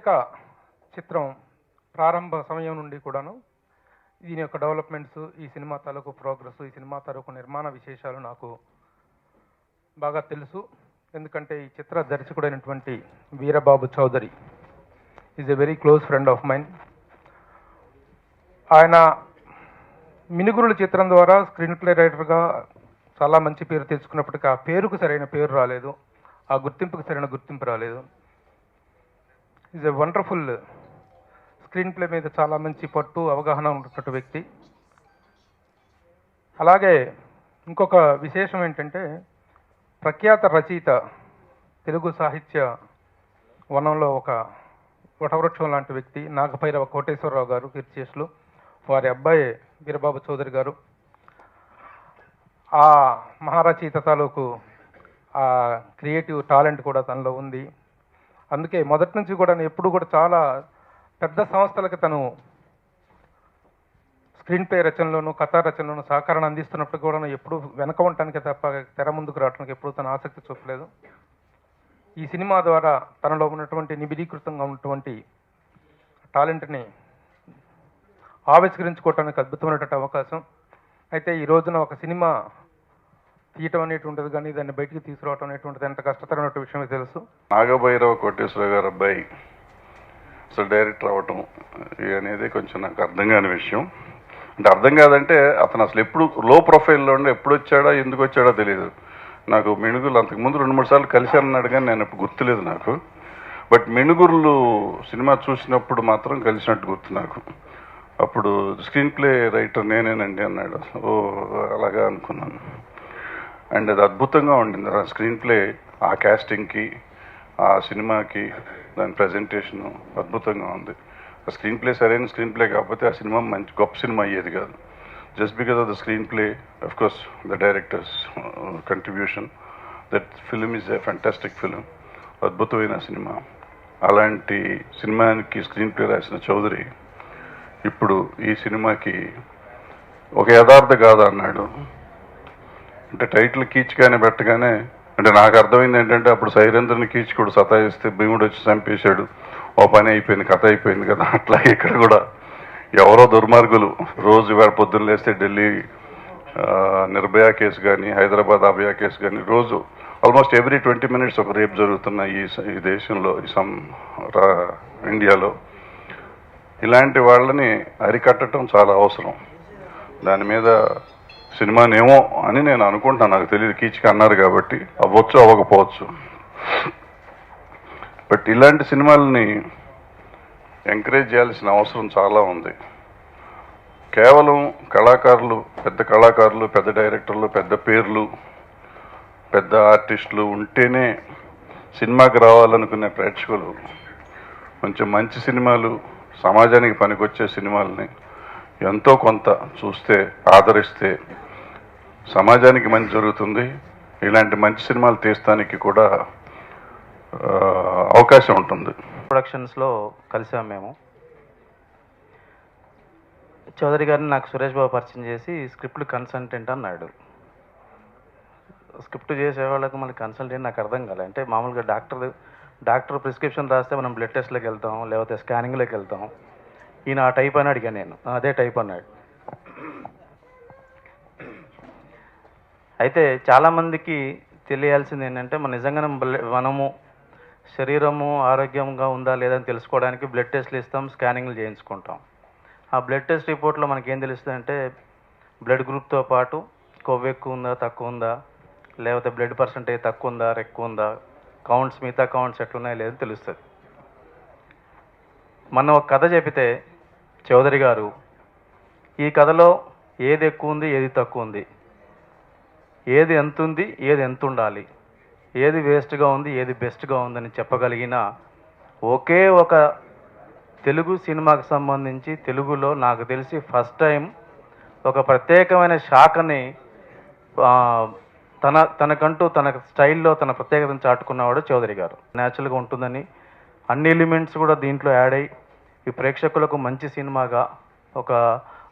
కీచక చిత్రం ప్రారంభ సమయం నుండి కూడాను దీని యొక్క డెవలప్మెంట్స్, ఈ సినిమా తాలూకు ప్రోగ్రెస్, ఈ సినిమా తాలూకు నిర్మాణ విశేషాలు నాకు బాగా తెలుసు. ఎందుకంటే ఈ చిత్ర దర్శకుడైనటువంటి Veerababu Chowdary is a very close friend of mine. ఆయన మినుగురుల చిత్రం ద్వారా స్క్రీన్ ప్లే రైటర్గా చాలా మంచి పేరు తెచ్చుకున్నప్పటికీ ఆ పేరుకు సరైన పేరు రాలేదు, ఆ గుర్తింపుకు సరైన గుర్తింపు రాలేదు. Is a wonderful screen play మీద చాలా మంచి పట్టు, అవగాహన ఉన్నటువంటి వ్యక్తి. అలాగే ఇంకొక విశేషం ఏంటంటే ప్రఖ్యాత రచయిత, తెలుగు సాహిత్య వనంలో ఒక వటవృక్షం లాంటి వ్యక్తి నాగభైరవ కోటేశ్వరరావు గారు కీర్తిశేషులు, వారి అబ్బాయి వీరబాబు చౌదరి గారు. ఆ మహారచయిత తాలూకు ఆ క్రియేటివ్ టాలెంట్ కూడా తనలో ఉంది. అందుకే మొదటి నుంచి కూడా ఎప్పుడు కూడా చాలా పెద్ద సంస్థలకి తను స్క్రీన్ ప్లే రచనలోను, కథా రచనలోను సహకారాన్ని అందిస్తున్నప్పుడు కూడా ఎప్పుడు వెనక ఉండటానికి తప్ప తెర ముందుకు రావడానికి ఎప్పుడు తన ఆసక్తి చూపలేదు. ఈ సినిమా ద్వారా తనలో ఉన్నటువంటి నిబిడీకృతంగా ఉన్నటువంటి టాలెంట్ని ఆవిష్కరించుకోవటానికి అద్భుతమైనటువంటి అవకాశం. అయితే ఈ రోజున ఒక సినిమా తీయటం అనేటువంటిది కానీ దాన్ని బయటికి తీసుకురావటం అనేటువంటిది ఎంత కష్టతరమైన విషయమే తెలుసు. నాగభైరవ కోటేశ్వర గారు అబ్బాయి అసలు డైరెక్టర్ అవ్వటం అనేది కొంచెం నాకు అర్థం కాని విషయం. అంటే అర్థం కాదంటే అతను అసలు ఎప్పుడు లో ప్రొఫైల్లో ఉండి ఎప్పుడు వచ్చాడో ఎందుకు వచ్చాడో తెలియదు నాకు. మిణుగురులు అంతకుముందు 2-3 సార్లు కలిశానన్నాడు కానీ నేను ఎప్పుడు గుర్తులేదు నాకు. బట్ మిణుగురులు సినిమా చూసినప్పుడు మాత్రం కలిసినట్టు గుర్తు నాకు. అప్పుడు స్క్రీన్ ప్లే రైటర్ నేనేనండి అన్నాడు. ఓ అలాగా అనుకున్నాను. అండ్ అది అద్భుతంగా ఉండింది ఆ స్క్రీన్ ప్లే, ఆ క్యాస్టింగ్కి, ఆ సినిమాకి, దాని ప్రజెంటేషను అద్భుతంగా ఉంది. ఆ స్క్రీన్ ప్లే సరైన స్క్రీన్ ప్లే కాకపోతే ఆ సినిమా మంచి గొప్ప సినిమా అయ్యేది కాదు. Just because of the screen play, of course the directors contribution, that film is a fantastic film, అద్భుతమైన సినిమా. అలాంటి సినిమాకి స్క్రీన్ ప్లే రాసిన చౌదరి ఇప్పుడు ఈ సినిమాకి ఒక యథార్థ గాథ అన్నాడు. అంటే టైటిల్ కీచుగానే పెట్టగానే అంటే నాకు అర్థమైంది ఏంటంటే అప్పుడు సైరేంద్రని కీచుకుడు సతాయిస్తే భీముడు వచ్చి చంపేశాడు, ఓ పని అయిపోయింది, కథ అయిపోయింది కదా. అట్లాగే ఇక్కడ కూడా ఎవరో దుర్మార్గులు రోజు ఇవాళ పొద్దున్న లేస్తే ఢిల్లీ నిర్భయ కేసు కానీ, హైదరాబాద్ అభయ కేసు కానీ, రోజు ఆల్మోస్ట్ ఎవ్రీ 20 minutes ఒక రేపు జరుగుతున్న ఈ దేశంలో, ఇండియాలో ఇలాంటి వాళ్ళని అరికట్టడం చాలా అవసరం. దాని మీద సినిమానేమో అని నేను అనుకుంటున్నాను, నాకు తెలియదు, కీచుక అన్నారు కాబట్టి అవ్వచ్చు అవ్వకపోవచ్చు. బట్ ఇలాంటి సినిమాలని ఎంకరేజ్ చేయాల్సిన అవసరం చాలా ఉంది. కేవలం కళాకారులు, పెద్ద కళాకారులు, పెద్ద డైరెక్టర్లు, పెద్ద పేర్లు, పెద్ద ఆర్టిస్టులు ఉంటేనే సినిమాకి రావాలనుకునే ప్రేక్షకులు కొంచెం మంచి సినిమాలు, సమాజానికి పనికొచ్చే సినిమాలని ఎంతో కొంత చూస్తే, ఆదరిస్తే సమాజానికి మంచి జరుగుతుంది. ఇలాంటి మంచి సినిమాలు తీస్తానికి కూడా అవకాశం ఉంటుంది. ప్రొడక్షన్స్లో కలిసాం మేము. చౌదరి గారిని నాకు సురేష్ బాబు పరిచయం చేసి స్క్రిప్ట్ కన్సల్టెంట్ అన్నాడు. స్క్రిప్ట్ చేసే వాళ్ళకి మళ్ళీ కన్సల్టెంట్ నాకు అర్థం కాలే. అంటే మామూలుగా డాక్టర్ ప్రిస్క్రిప్షన్ రాస్తే మనం బ్లడ్ టెస్ట్లోకి వెళ్తాం, లేకపోతే స్కానింగ్లోకి వెళ్తాం. ఈయన ఆ టైప్ అని అడిగాను నేను, అదే టైప్ అన్నాడు. అయితే చాలామందికి తెలియాల్సింది ఏంటంటే నిజంగానే మనము శరీరము ఆరోగ్యంగా ఉందా లేదా అని తెలుసుకోవడానికి బ్లడ్ టెస్ట్లు ఇస్తాం, స్కానింగ్లు చేయించుకుంటాం. ఆ బ్లడ్ టెస్ట్ రిపోర్ట్లో మనకేం తెలుస్తుందంటే బ్లడ్ గ్రూప్తో పాటు కొవ్వు ఎక్కువ ఉందా, తక్కువ ఉందా, లేకపోతే బ్లడ్ పర్సంటేజ్ తక్కువ ఉందా, ఎక్కువ ఉందా, కౌంట్స్, మిగతా కౌంట్స్ ఎట్లున్నాయో లేదని తెలుస్తుంది. మనం ఒక కథ చెబితే చౌదరి గారు ఈ కథలో ఏది ఎక్కువ ఉంది, ఏది తక్కువ ఉంది, ఏది ఎంత ఉంది, ఏది ఎంత ఉండాలి, ఏది వేస్ట్గా ఉంది, ఏది బెస్ట్గా ఉందని చెప్పగలిగిన ఒకే ఒక తెలుగు సినిమాకి సంబంధించి తెలుగులో నాకు తెలిసి ఫస్ట్ టైం ఒక ప్రత్యేకమైన శాఖని తనకంటూ తన స్టైల్లో తన ప్రత్యేకతను చాటుకున్నవాడు చౌదరి గారు. న్యాచురల్గా ఉంటుందని అన్ని ఎలిమెంట్స్ కూడా దీంట్లో యాడ్ అయ్యి ఈ ప్రేక్షకులకు మంచి సినిమాగా, ఒక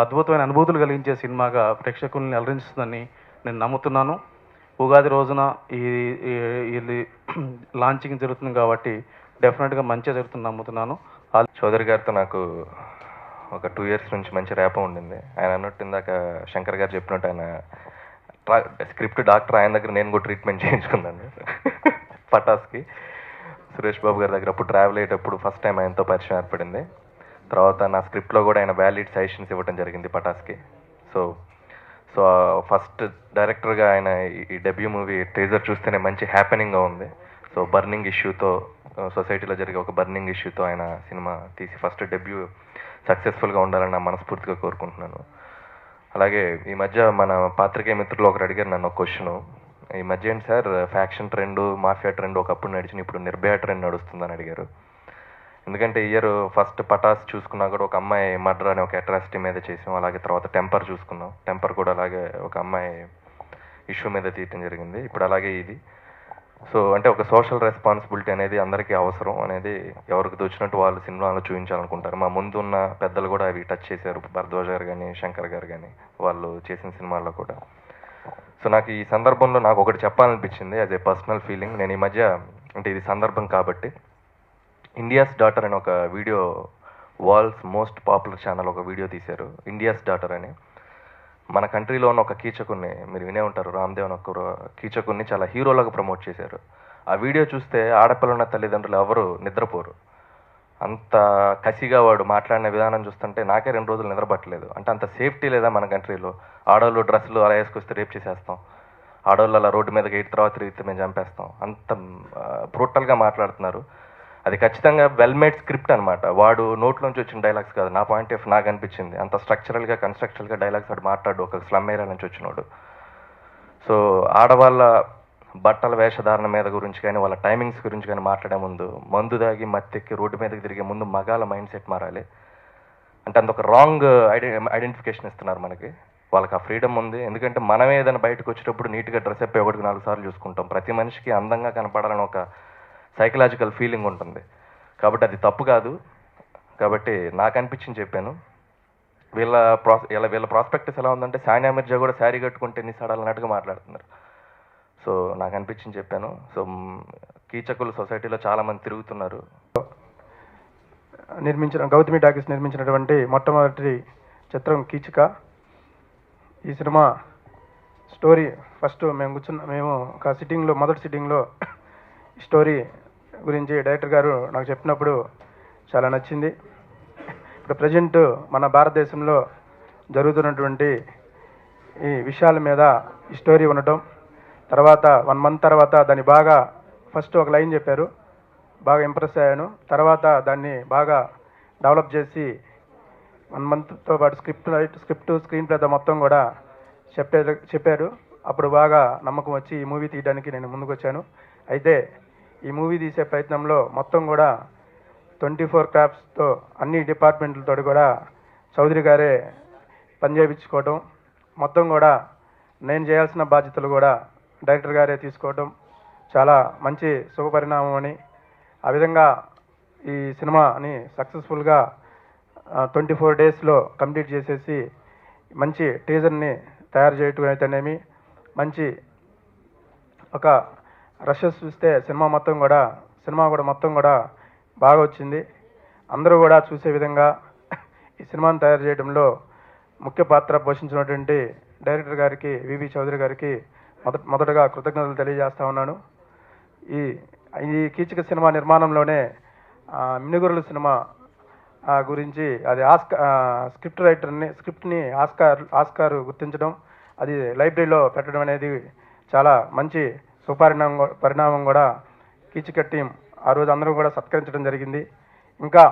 అద్భుతమైన అనుభూతులు కలిగించే సినిమాగా ప్రేక్షకుల్ని అలరించుతుందని నేను నమ్ముతున్నాను. ఉగాది రోజున ఈ లాంచింగ్ జరుగుతుంది కాబట్టి డెఫినెట్గా మంచిగా జరుగుతుంది నమ్ముతున్నాను. చౌదరి గారితో నాకు ఒక 2 years నుంచి మంచి ర్యాపో ఉండింది. ఆయన అన్నట్టు ఇందాక శంకర్ గారు చెప్పినట్టు ఆయన స్క్రిప్ట్ డాక్టర్, ఆయన దగ్గర నేను కూడా ట్రీట్మెంట్ చేయించుకున్నాను పటాస్కి. సురేష్ బాబు గారి దగ్గర అప్పుడు ట్రావెల్ అయ్యేటప్పుడు ఫస్ట్ టైం ఆయనతో పరిచయం ఏర్పడింది. తర్వాత నా స్క్రిప్ట్లో కూడా ఆయన వ్యాలిడ్ సజెషన్స్ ఇవ్వడం జరిగింది పటాస్కి. సో ఫస్ట్ డైరెక్టర్గా ఆయన ఈ డెబ్యూ మూవీ ట్రేజర్ చూస్తేనే మంచి హ్యాపెనింగ్గా ఉంది. సో బర్నింగ్ ఇష్యూతో, సొసైటీలో జరిగే ఒక బర్నింగ్ ఇష్యూతో ఆయన సినిమా తీసి ఫస్ట్ డెబ్యూ సక్సెస్ఫుల్గా ఉండాలని నా మనస్ఫూర్తిగా కోరుకుంటున్నాను. అలాగే ఈ మధ్య మన పాత్రికేయ మిత్రులు ఒకరు అడిగారు నన్ను ఒక క్వశ్చను, ఈ మధ్య ఏంటి sir faction trend, mafia trend ఒకప్పుడు నడిచిన ఇప్పుడు నిర్భయ ట్రెండ్ నడుస్తుందని అడిగారు. ఎందుకంటే ఇయర్ ఫస్ట్ పటాస్ చూసుకున్నా కూడా ఒక అమ్మాయి మర్డర్ అనే ఒక అట్రాసిటీ మీద చేసాం. అలాగే తర్వాత టెంపర్ చూసుకున్నాం, టెంపర్ కూడా అలాగే ఒక అమ్మాయి ఇష్యూ మీద తీయటం జరిగింది. ఇప్పుడు అలాగే ఇది. సో అంటే ఒక సోషల్ రెస్పాన్సిబిలిటీ అనేది అందరికీ అవసరం అనేది ఎవరికి తోచినట్టు వాళ్ళు సినిమాలో చూపించాలనుకుంటారు. మా ముందు ఉన్న పెద్దలు కూడా అవి టచ్ చేశారు, భరద్వాజ్ గారు కానీ శంకర్ గారు కానీ వాళ్ళు చేసిన సినిమాల్లో కూడా. సో నాకు ఈ సందర్భంలో నాకు ఒకటి చెప్పాలనిపించింది యాజ్ ఏ పర్సనల్ ఫీలింగ్. నేను ఈ మధ్య అంటే ఇది సందర్భం కాబట్టి ఇండియాస్ డాటర్ అని ఒక video, world's most popular channel ఒక వీడియో తీశారు, ఇండియాస్ డాటర్ అని. మన కంట్రీలో ఉన్న ఒక కీచకుని మీరు వినే ఉంటారు, రామ్దేవ్ అని ఒక కీచకుని చాలా హీరోలాగా ప్రమోట్ చేశారు. ఆ వీడియో చూస్తే ఆడపిల్లన్న తల్లిదండ్రులు ఎవరు నిద్రపోరు. అంత కసిగా వాడు మాట్లాడిన విధానం చూస్తుంటే నాకే 2 రోజులు నిద్రపట్టలేదు. అంటే అంత సేఫ్టీ లేదా మన కంట్రీలో? ఆడవాళ్ళు డ్రెస్సులు అలా వేసుకొస్తే రేప్ చేసేస్తాం, ఆడవాళ్ళు అలా రోడ్డు మీదకి 8 తర్వాత తిరిగితే మేము చంపేస్తాం, అంత బ్రూటల్గా మాట్లాడుతున్నారు. అది ఖచ్చితంగా వెల్ మేడ్ స్క్రిప్ట్ అనమాట. వాడు నోట్లోంచి వచ్చిన డైలాగ్స్ కాదు. నా పాయింట్ ఆఫ్ నాకు అనిపించింది అంత స్ట్రక్చరల్గా కన్స్ట్రక్చరల్గా డైలాగ్స్ వాడు మాట్లాడు, ఒక స్లమ్ ఏరియా నుంచి వచ్చినోడు. సో ఆడవాళ్ళ బట్టల వేషధారణ మీద గురించి కానీ వాళ్ళ టైమింగ్స్ గురించి కానీ మాట్లాడే ముందు మందు దాగి మత్తెక్కి రోడ్డు మీదకి తిరిగే ముందు మగాళ్ళ మైండ్ సెట్ మారాలి. అంటే అంత ఒక రాంగ్ ఐడెంటిఫికేషన్ ఇస్తున్నారు మనకి. వాళ్ళకి ఆ ఫ్రీడమ్ ఉంది. ఎందుకంటే మనమే ఏదైనా బయటకు వచ్చేటప్పుడు నీట్గా డ్రెస్ అప్ 1-4 సార్లు చూసుకుంటాం. ప్రతి మనిషికి అందంగా కనపడాలని ఒక సైకలాజికల్ ఫీలింగ్ ఉంటుంది. కాబట్టి అది తప్పు కాదు. కాబట్టి నాకు అనిపించింది చెప్పాను. వీళ్ళ ప్రాస్పెక్టస్ ఎలా ఉందంటే సానియా మిర్జా కూడా శారీ కట్టుకుంటే ఎన్ని సడాలన్నట్టుగా మాట్లాడుతున్నారు. సో నాకు అనిపించింది చెప్పాను. సో కీచకులు సొసైటీలో చాలామంది తిరుగుతున్నారు. గౌతమి టాకీస్ నిర్మించినటువంటి మొట్టమొదటి చిత్రం కీచక. ఈ సినిమా స్టోరీ ఫస్ట్ మేము ఒక సిట్టింగ్లో, మొదటి సిట్టింగ్లో స్టోరీ గురించి డైరెక్టర్ గారు నాకు చెప్పినప్పుడు చాలా నచ్చింది. ఇప్పుడు ప్రజెంట్ మన భారతదేశంలో జరుగుతున్నటువంటి ఈ విషయాల మీద ఈ స్టోరీ ఉండటం, తర్వాత 1 month తర్వాత దాన్ని బాగా ఫస్ట్ ఒక లైన్ చెప్పారు, బాగా ఇంప్రెస్ అయ్యాను. తర్వాత దాన్ని బాగా డెవలప్ చేసి 1 monthతో పాటు స్క్రిప్ట్ స్క్రీన్ ప్లేతో మొత్తం కూడా చెప్పారు. అప్పుడు బాగా నమ్మకం వచ్చి ఈ మూవీ తీయడానికి నేను ముందుకు వచ్చాను. అయితే ఈ మూవీ తీసే ప్రయత్నంలో మొత్తం కూడా 24 క్రాఫ్ట్స్తో అన్ని డిపార్ట్మెంట్లతో కూడా చౌదరి గారే పనిచేయించుకోవడం, మొత్తం కూడా నేను చేయాల్సిన బాధ్యతలు కూడా డైరెక్టర్ గారే తీసుకోవడం చాలా మంచి శుభపరిణామం అని, ఆ విధంగా ఈ సినిమాని సక్సెస్ఫుల్గా 24 daysలో కంప్లీట్ చేసేసి మంచి టీజర్ని తయారు చేయటం అయితేనేమి, మంచి ఒక రషెస్ చూస్తే సినిమా కూడా మొత్తం కూడా బాగా వచ్చింది. అందరూ కూడా చూసే విధంగా ఈ సినిమాను తయారు చేయడంలో ముఖ్య పాత్ర పోషించినటువంటి డైరెక్టర్ గారికి, వివి చౌదరి గారికి మొదటగా కృతజ్ఞతలు తెలియజేస్తా ఉన్నాను. ఈ కీచక సినిమా నిర్మాణంలోనే మినుగురుల సినిమా గురించి అది స్క్రిప్ట్ని ఆస్కార్ గుర్తించడం, అది లైబ్రరీలో పెట్టడం అనేది చాలా మంచి పరిణామం కూడా కీచక టీం ఆ రోజు అందరూ కూడా సత్కరించడం జరిగింది. ఇంకా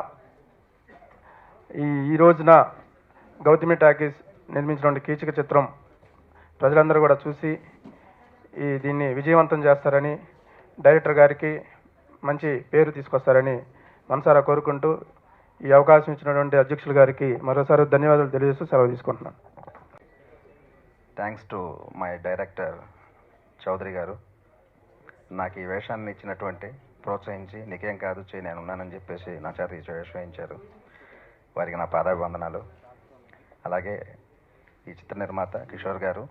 ఈ రోజున గౌతమి టాకీస్ నిర్మించినటువంటి కీచక చిత్రం ప్రజలందరూ కూడా చూసి దీన్ని విజయవంతం చేస్తారని, డైరెక్టర్ గారికి మంచి పేరు తీసుకొస్తారని మనసారా కోరుకుంటూ ఈ అవకాశం ఇచ్చినటువంటి అధ్యక్షులు గారికి మరోసారి ధన్యవాదాలు తెలియజేస్తూ సెలవు తీసుకుంటున్నాను. Thanks to my director Chowdary గారు. నాకు ఈ వేషాన్ని ఇచ్చినటువంటి ప్రోత్సహించి నీకేం కాదు చేయి నేను ఉన్నానని చెప్పేసి నా చేత ఈ వేషం వేయించారు. వారికి నా పాదాభివందనాలు. అలాగే ఈ చిత్ర నిర్మాత కిషోర్ గారు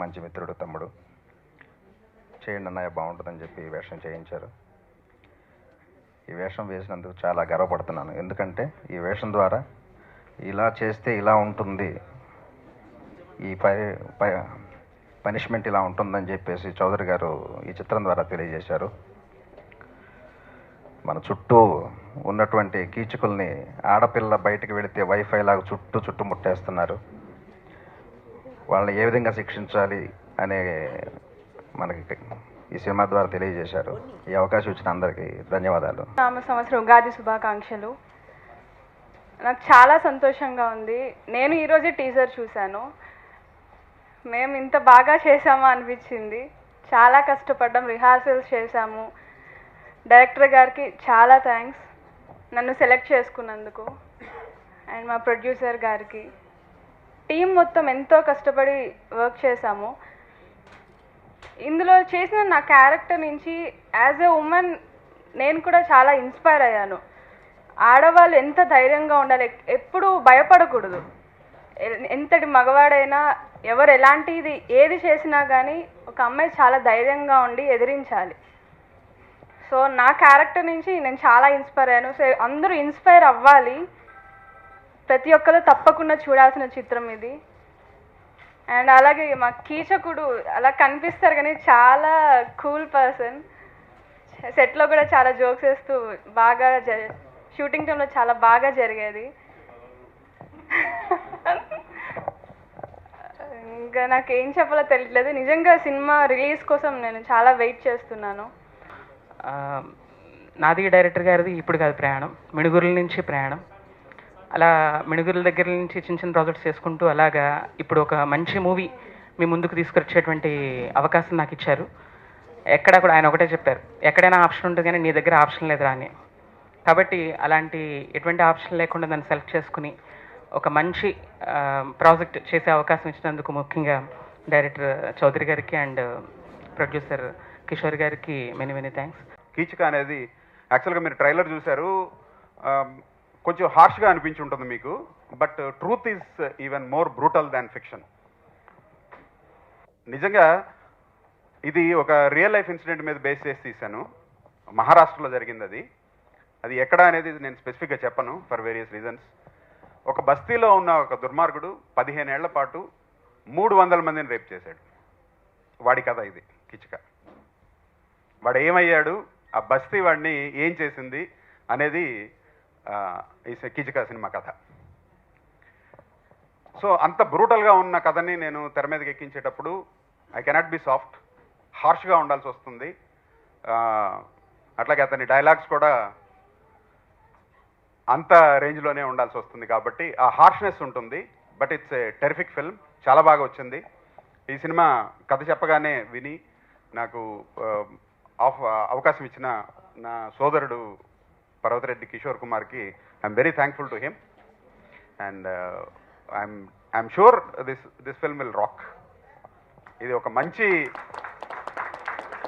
మంచి మిత్రుడు, తమ్ముడు, చేయండి అన్నయ్య బాగుంటుందని చెప్పి ఈ వేషం చేయించారు. ఈ వేషం వేసినందుకు చాలా గర్వపడుతున్నాను. ఎందుకంటే ఈ వేషం ద్వారా ఇలా చేస్తే ఇలా ఉంటుంది, ఈ పనిష్మెంట్ ఇలా ఉంటుందని చెప్పేసి చౌదరి గారు ఈ చిత్రం ద్వారా తెలియజేశారు. మన చుట్టూ ఉన్నటువంటి కీచకుల్ని ఆడపిల్ల బయటకు వెళితే వైఫై లాగా చుట్టుముట్టేస్తున్నారు. వాళ్ళని ఏ విధంగా శిక్షించాలి అనే మనకి ఈ సినిమా ద్వారా తెలియజేశారు. ఈ అవకాశం ఇచ్చిన అందరికీ ధన్యవాదాలు. నామ సంవత్సరం ఉగాది శుభాకాంక్షలు. నాకు చాలా సంతోషంగా ఉంది. నేను ఈరోజే టీజర్ చూశాను. మేము ఇంత బాగా చేసామా అనిపించింది. చాలా కష్టపడ్డాం, రిహార్సల్స్ చేశాము. డైరెక్టర్ గారికి చాలా థ్యాంక్స్ నన్ను సెలెక్ట్ చేసుకున్నందుకు, అండ్ మా ప్రొడ్యూసర్ గారికి. టీం మొత్తం ఎంతో కష్టపడి వర్క్ చేశాము. ఇందులో చేసిన నా క్యారెక్టర్ నుంచి యాజ్ ఎ ఉమెన్ నేను కూడా చాలా ఇన్స్పైర్ అయ్యాను. ఆడవాళ్ళు ఎంత ధైర్యంగా ఉండాలి, ఎప్పుడూ భయపడకూడదు. ఎంతటి మగవాడైనా ఎవరు ఎలాంటిది ఏది చేసినా కానీ ఒక అమ్మాయి చాలా ధైర్యంగా ఉండి ఎదిరించాలి. సో నా క్యారెక్టర్ నుంచి నేను చాలా ఇన్స్పైర్ అయ్యాను. సో అందరూ ఇన్స్పైర్ అవ్వాలి. ప్రతి ఒక్కరు తప్పకుండా చూడాల్సిన చిత్రం ఇది. అండ్ అలాగే మా కీచకుడు అలా కనిపిస్తారు కానీ చాలా కూల్ పర్సన్. సెట్లో కూడా చాలా జోక్స్ వేస్తూ బాగా షూటింగ్ టైంలో చాలా బాగా జరిగేది. ఇంకా నాకు ఏం చెప్పాలో తెలియట్లేదు. నిజంగా సినిమా రిలీజ్ కోసం నేను చాలా వెయిట్ చేస్తున్నాను. నాది డైరెక్టర్ గారిది ఇప్పుడు కాదు ప్రయాణం, మిణుగురుల నుంచి ప్రయాణం. అలా మిణుగురుల దగ్గర నుంచి చిన్న చిన్న ప్రాజెక్ట్స్ చేసుకుంటూ అలాగా ఇప్పుడు ఒక మంచి మూవీ మీ ముందుకు తీసుకొచ్చేటువంటి అవకాశం నాకు ఇచ్చారు. ఎక్కడ కూడా ఆయన ఒకటే చెప్పారు, ఎక్కడైనా ఆప్షన్ ఉంటుంది కానీ నీ దగ్గర ఆప్షన్ లేదురా అని. కాబట్టి అలాంటి ఎటువంటి ఆప్షన్ లేకుండా నన్ను సెలెక్ట్ చేసుకుని ఒక మంచి ప్రాజెక్ట్ చేసే అవకాశం ఇచ్చినందుకు ముఖ్యంగా డైరెక్టర్ చౌదరి గారికి అండ్ ప్రొడ్యూసర్ కిషోర్ గారికి మెనీ మెనీ థ్యాంక్స్. కీచక అనేది యాక్చువల్గా మీరు ట్రైలర్ చూశారు, కొంచెం హార్ష్గా అనిపించి ఉంటుంది మీకు. But truth is even more brutal than fiction. నిజంగా ఇది ఒక రియల్ లైఫ్ ఇన్సిడెంట్ మీద బేస్ చేసి తీశాను. మహారాష్ట్రలో జరిగింది అది. అది ఎక్కడ అనేది నేను స్పెసిఫిక్గా చెప్పను ఫర్ వేరియస్ రీజన్స్. ఒక బస్తీలో ఉన్న ఒక దుర్మార్గుడు 15 ఏళ్ల పాటు 300 మందిని రేప్ చేశాడు. వాడి కథ ఇది కీచక. వాడు ఏమయ్యాడు, ఆ బస్తీ వాడిని ఏం చేసింది అనేది ఈ కీచక సినిమా కథ. సో అంత బ్రూటల్గా ఉన్న కథని నేను తెర మీదకి ఎక్కించేటప్పుడు ఐ కెనాట్ బి సాఫ్ట్, హార్ష్గా ఉండాల్సి వస్తుంది. అట్లాగే అతని డైలాగ్స్ కూడా అంత రేంజ్లోనే ఉండాల్సి వస్తుంది. కాబట్టి ఆ హార్ష్నెస్ ఉంటుంది. But it's a terrific film, చాలా బాగా వచ్చింది. ఈ సినిమా కథ చెప్పగానే విని నాకు అవకాశం ఇచ్చిన నా సోదరుడు పర్వతరెడ్డి కిషోర్ కుమార్కి I'm very thankful to him. And I'm sure this film will rock. ఇది ఒక మంచి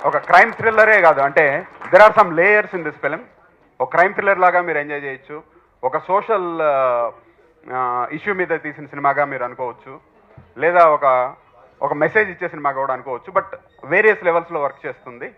ఒక క్రైమ్ థ్రిల్లరే కాదు, అంటే there are some layers in this film. ఒక క్రైమ్ థ్రిల్లర్ లాగా మీరు ఎంజాయ్ చేయొచ్చు, ఒక సోషల్ ఇష్యూ మీద తీసిన సినిమాగా మీరు అనుకోవచ్చు, లేదా ఒక మెసేజ్ ఇచ్చే సినిమాగా కూడా అనుకోవచ్చు. బట్ వేరియస్ లెవెల్స్లో వర్క్ చేస్తుంది.